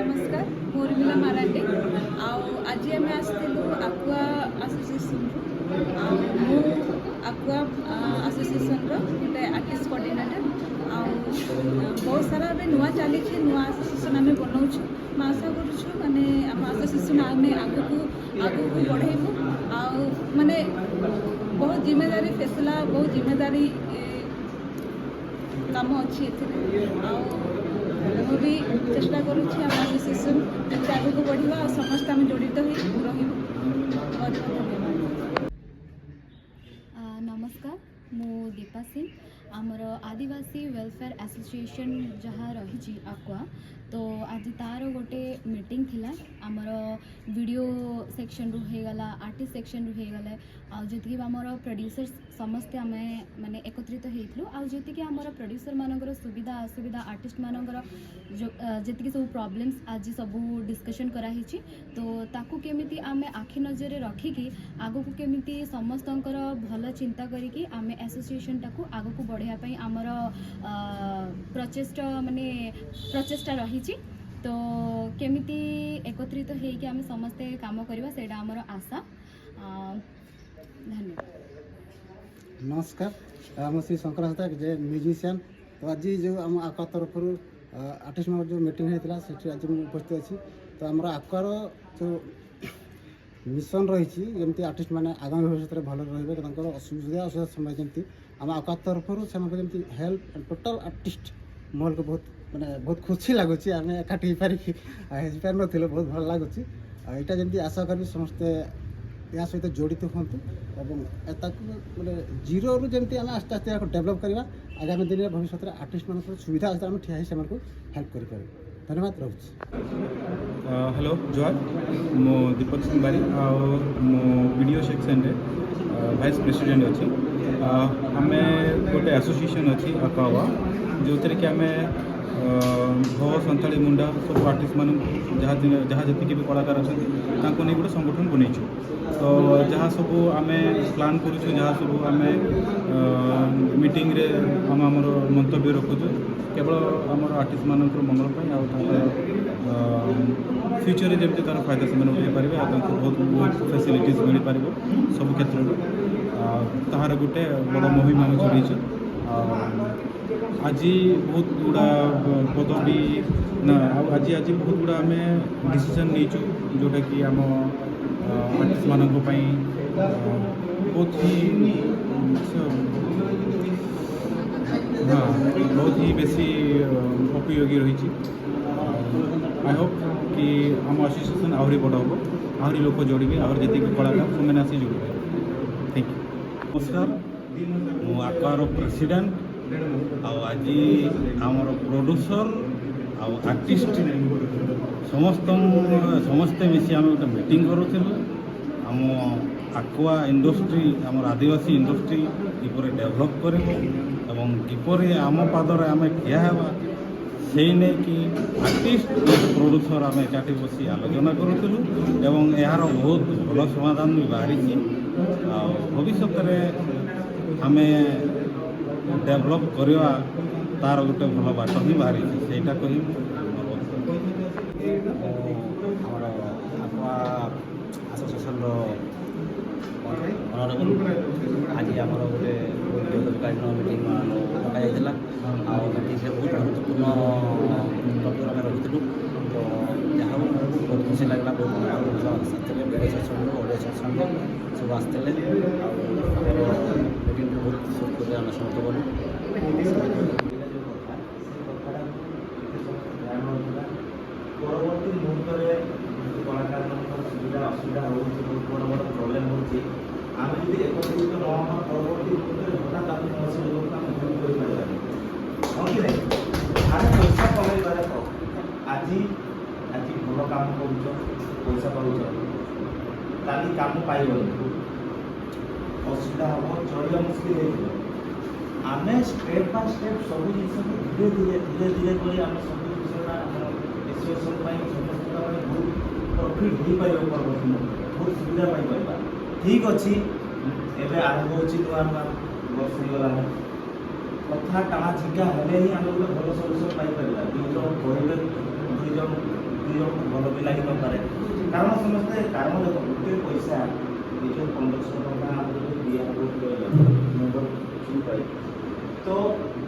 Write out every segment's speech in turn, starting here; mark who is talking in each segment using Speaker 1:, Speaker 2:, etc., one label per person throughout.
Speaker 1: नमस्कार मुर्मिला मारांडी आज आम आसलु आक्वा एसोसिएशन मु आक्वा एसोसिएशन गोटे आर्टिस्ट कोऑर्डिनेटर बहुत सारा नुआ चली नुआ एसोसिएशन आम बनाऊँ आशा करूँ माने आम एसोसिएशन आम आगू बढ़ेबू माने बहुत जिम्मेदारी फैसला बहुत जिम्मेदारी काम अच्छी भी चेष्टा करुँच आम एसोसिएशन आगू बढ़ा और समस्त आम जड़ित हो रही। बहुत धन्यवाद।
Speaker 2: नमस्कार मु दीपा सिंह आमर आदिवासी वेलफेयर एसोसिएशन जहाँ रही आक्वा तो आज तार गोटे मीटिंग थिला आमर वीडियो सेक्शन रु हेगला आर्टिस्ट सेक्शन रु हेगला आउती आमर प्रोड्यूसर्स समस्ते आम माने एकत्रित होइथलु आउती आमर प्रोड्यूसर मानकर सुविधा असुविधा आर्टिस्ट मानकर जी सब प्रॉब्लम्स आज सब डिस्कशन कराही तो ताकू केमिति आमे आखि नजर रखिकी आगो को केमिति समस्तंकर भल चिंता करिकी आमे एसोसिएशन टाकू आगो को बढ़िया पई आमर प्रचेष्टा रही तो केमिति एकत्रित होइकी आमे समस्ते काम करबा सेटा आमर आशा। धन्यवाद।
Speaker 3: नमस्कार आम श्री शंकर हास्ता जे म्यूजिशियन तो आज जो आम आक्वा तरफ आर्टिस्ट मान जो मीटिंग होता है आज मुझे उपस्थित अच्छी तो आम आक्वार जो मिशन रही जमी आर्टिस्ट मैंने आगामी भविष्य में भल रही असुविधा समय जमी आम आक्वा तरफ से हेल्प टोटाल आर्टिस्ट महल को बहुत माने बहुत खुशी लगुच आम एकाठी पार नथिलु बहुत भल लगुच यहाँ जमी आशा करी समस्ते या सहित जड़ित हूँ माने जीरो रु जमी आम आस्ते आस्ते डेभलप करवा आगामी दिन में भविष्य में आर्टिस्ट मान सुविधा आम ठिया से हेल्प कर धन्यवाद रोच।
Speaker 4: हेलो जोहार मो दीपक सिंह बारी मो वीडियो सेक्शन रे वाइस प्रेसिडेंट अच्छी आम गोटे एसोसिएशन अच्छी आक्वा जो थे कि आम भो संताली मुंडा सब आर्टिस्ट मान जहाँ जी भी कलाकार अच्छा नहीं गोटे संगठन बनईचु तो जहाँ सब आम प्लान करूँ जहाँ सब आम मीटिंग रे आम आमर मंतव्य रखुचु केवल आमर आर्टिस्ट मान मंगल फ्यूचर में जमी तार फायदा से उठे पारे बहुत बहुत फैसिलिटीज मिल पार सब क्षेत्र में तार गोटे बड़ मुहिम आम चलू आज बहुत गुड़ा पदवी ना आज आज बहुत गुड़ा आम डिसीजन नहीं जोटा कि आम आर्टिस्ट मान बहुत ही हाँ बहुत ही बेसी उपयोगी रही। आई होप कि आम एसोसिएशन आहरी बड़ हम आहरी लोक जोड़े आहरी जी कलाकार से आसी जोड़े। Thank you.
Speaker 5: नमस्कार मु आक्वार प्रेसिडेंट आज आमर प्रोड्यूसर आर्टिस्ट समस्ते मिसी आम गोटे मीटिंग करूँ आम आक्वा इंडस्ट्री आम आदिवासी इंडस्ट्री किपर डेभलप कर किपर आम पादरे आम ठिया से नहीं कि आर्टिस्ट प्रोड्यूसर आम एकाठी बसी आलोचना करूँ यार बहुत भल समाधान भी बाहरी भविष्य में आम डेभलप करवा तार गोटे भल बाट ही बाहरी से कह
Speaker 6: आक्वा एसोसिएशन ऑनरेबल आज आम गोटे दीर्घकालीन मीटिंग डक जाता मीटिंग से बहुत गुरुत्वपूर्ण टपिक आम रही तो जहाँ बहुत खुशी लगला बहुत आसते वीडियो सेक्शन ऑडियो सेक्शन सब आसते मीटिंग बहुत सुख आम समर्थ करूँ।
Speaker 7: परवर्ती मुहूर्त में कलाकार सुविधा असुविधा हो बड़ बड़ प्रोब्लेम होती आम जी एकत्रित न हम परवर्ती मुहूर्त में हठात आम कौन लोग आम भूल कर हाँ कि नहीं आम पैसा कमाइबार आज आज भल कम कर पैसा पाच काली कम पाइब असुविधा हम चलिया मुस्किल हो आम स्टेप बाय स्टेप सब जिन धीरे धीरे धीरे धीरे कर आम सब एसोसिएशन समस्त बहुत प्रॉफिट हो पार परवर्ती बहुत सुविधा पाइपर ठीक अच्छी एवं आरंभ हो नुआ नुआ वर्ष होगा कथा टाणा झिका हेले ही आम गोटे भल सल्यूसन पाइपर दुई जन कहले दुई ଜଣକୁ ଭଲ ବି ଲାଗିନପାରେ କାରଣ ସମସ୍ତେ କାରଣ ଦେଖ ଗୋଟେ ପଇସା ନିଜ 1500 ଟଙ୍କା ଆମକୁ ଦିଆହେବ ମେମ୍ବର ପାଇ ତ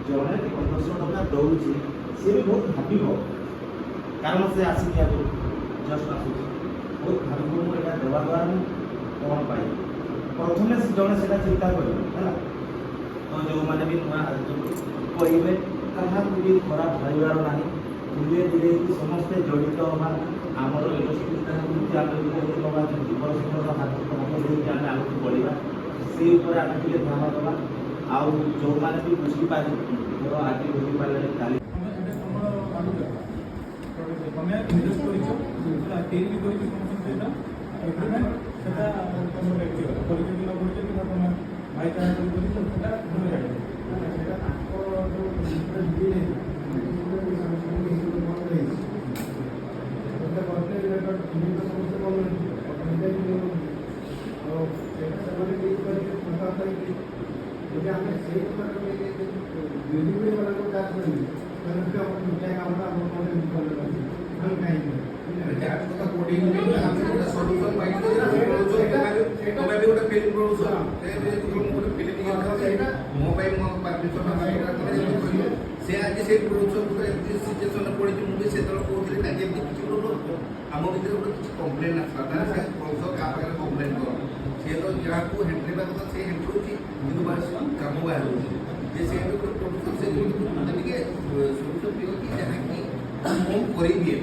Speaker 7: ଜଣେ 1500 ଟଙ୍କା ଦେଉଛି ସେ ବି ବହୁତ ଭାବିବ କାରଣ ସେ ଆସିକି ଆଗରୁ ଜଷ୍ଟ ଆସୁଛି ବହୁତ ଭାବିବ ମୁଁ ଏଇଟା ଦେବା ଦ୍ୱାରା ମୁଁ କ'ଣ ପାଇବି ପ୍ରଥମେ ଜଣେ ସେଇଟା ଚିନ୍ତା କରିବ ହେଲା ତ ଯେଉଁମାନେ ବି ନୂଆ କହିବେ କାହାକୁ ବି ଖରାପ ଭାବିବାର ନାହିଁ ଧୀରେ ଧୀରେ ସମସ୍ତେ ଜଡ଼ିତ ହେବା ଆମର ଇଣ୍ଡଷ୍ଟ୍ରି କାହାକୁ ଆମେ ହେବା ଯୁବକର ହାତକୁ ହାତ ଦେଇକି ଆମେ ଆଗକୁ ବଢ଼ିବା ସେଇ ଉପରେ ଆମେ ଟିକେ ଧ୍ୟାନ ଦେବା ଆଉ ଯେଉଁମାନେ ବି ବୁଝିପାରିବେ ଧର ଆଜି ବୁଝିପାରିଲେ କାଲି
Speaker 4: ତମେ ଇନଭେଷ୍ଟ କରିଛ କେହି ବି କରିଛି ସେଇଟା ଏଗ୍ରିମେଣ୍ଟ ସେଟା ତମର ବ୍ୟକ୍ତିଗତ କରିଛ କି ନ କରିଛ କିମ୍ବା ତମେ ଭାଇ ଚାହା କରିଛ ସେଟା ତୁମେ ଜାଣିଛ ସେଇଟା ତାଙ୍କ ଯେଉଁ
Speaker 3: ଯଦି ଆମେ ସେଇ ମାନଙ୍କୁ ଚାଷ କରିବୁ ତାହେଲେ ଆମର ଦୁନିଆ କାମଟା ଆମର କ'ଣ ଆମେ କାହିଁକି
Speaker 8: ତମେ ବି ଗୋଟେ ଫିଲ୍ମ କରୁଛ ଗୋଟେ ଫିଲ୍ମ ମୋ ପାଇଁ ମୋ ପାରମିଶନ ସେ ଆଜି ସେଇ ପ୍ରଡ୍ୟୁସର ସିଚୁଏସନରେ ପଡ଼ିଛି ମୁଁ ବି ସେତେବେଳେ କହୁଥିଲି ନା ଯେମିତି କିଛି ଗୋଟେ ଆମ ଭିତରେ ଗୋଟେ କିଛି କମ୍ପ୍ଲେନ୍ ଆସିଲା ତାହେଲେ ସେ ପ୍ରଡ୍ୟୁସର କାହା ପାଖରେ କମ୍ପ୍ଲେନ୍ କର ସେ ତ ଯାହାକୁ ହ୍ୟାଣ୍ଡେଲ କଥା ସେ ହ୍ୟାଣ୍ଡଲୁଛି କିନ୍ତୁ କାମ ବାହାରୁଛି ଯେ ସେ ଗୋଟେ ପ୍ରଡ୍ୟୁସର ସେ ମୋତେ ଟିକେ ସୁବିଧା ପ୍ରିୟ କି ଯାହାକି ମୁଁ କରିଦିଏ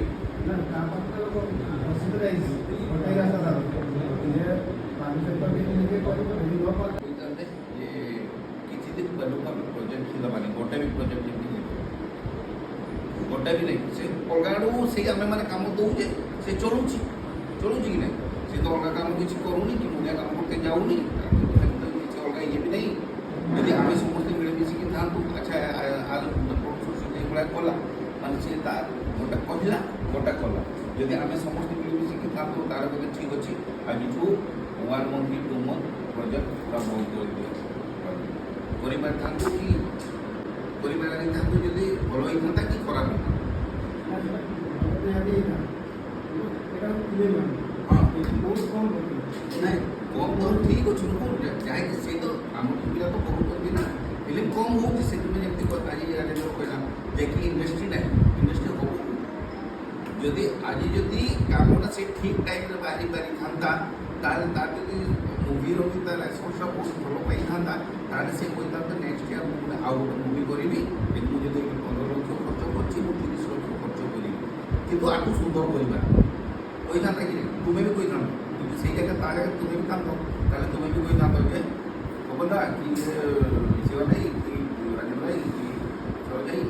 Speaker 8: କିଛି ଦିନ ବେଳକୁ ଆମେ ପ୍ରୋଜେକ୍ଟ ଦେବାନି ଗୋଟେ ବି ପ୍ରୋଜେକ୍ଟ ଗୋଟେ ବି ନାହିଁ ସେ ଅଲଗା ଆଡ଼କୁ ସେଇ ଆମେ ମାନେ କାମ ଦେଉଛେ ସେ ଚଳୁଛି କି ନାହିଁ ସେ ତ ଅଲଗା କାମ କିଛି କରୁନି କି ମୁଣ୍ଡିଆ କାମ କରତେ ଯାଉନି କିଛି ଅଲଗା ଇଏ ବି ନାହିଁ ଯଦି ଆମେ ସମସ୍ତେ ମିଳିମିଶିକି ଥାଆନ୍ତୁ ଆଚ୍ଛା ସେଇଭଳିଆ କଲା ମାନେ ସେ ତା ଗୋଟା କହିଲା ଗୋଟା କଲା ଯଦି ଆମେ ସମସ୍ତେ ମିଳିମିଶିକି ଥାଆନ୍ତୁ ତାର କଥା ଠିକ୍ ଅଛି ଆଜିଠୁ 1 month କି 2 month ପ୍ରୋଜେକ୍ଟ ପୁରା ବନ୍ଦ କରିପାରିଥାନ୍ତୁ କି କରିପାରିଥାନ୍ତୁ ଯଦି ଭଲ ହେଇଥାନ୍ତା କି ଖରାପ ନାଇଁ କମ୍ କରୁ ଠିକ୍ ଅଛି ଯାହାକି ସେ ତ ଆମ ପିଲା ତ କରୁଛନ୍ତି ନା ହେଲେ କମ୍ ହେଉଛି ସେଥିପାଇଁ ଯେମିତି ଆଜି ରାଜେନ୍ଦ୍ର କହିଲା ଯେ କି ଇଣ୍ଡଷ୍ଟ୍ରି ନାହିଁ ଇଣ୍ଡଷ୍ଟ୍ରି ହେବ ଯଦି ଆଜି ଯଦି କାମଟା ସେ ଠିକ୍ ଟାଇମ୍ରେ ବାହାରି ପାରିଥାନ୍ତା ତାହେଲେ ତାର ଯଦି ମୁଭିର ବି ତା ରେସ୍ପନ୍ସଟା ବହୁତ ଭଲ ପାଇଥାନ୍ତା ତାହେଲେ ସେ କହିଥାନ୍ତା ନେକ୍ସଟ ଇୟର୍ ମୁଁ ଆଉ ଗୋଟେ ମୁଭି କରିବି ମୁଁ ଯଦି 15 ଲକ୍ଷ ଖର୍ଚ୍ଚ କରିଛି ମୁଁ 30 ଲକ୍ଷ ଖର୍ଚ୍ଚ କରିବି କିନ୍ତୁ ଆଠୁ ସୁନ୍ଦର କରିବା କହିଥାନ୍ତା କି ନାହିଁ ତୁମେ ବି କହିଥାନ୍ତ କିନ୍ତୁ ସେଇ ଜାଗା ତା ଜାଗାରେ ତୁମେ ବି ଥାନ୍ତ ତାହେଲେ ତୁମେ ବି କହିଥାନ୍ତ ଯେ ହବ ନା କି ଶିବ ଭାଇ କି ରାଜେନ୍ଦ୍ର ଭାଇ କି ସର ଭାଇ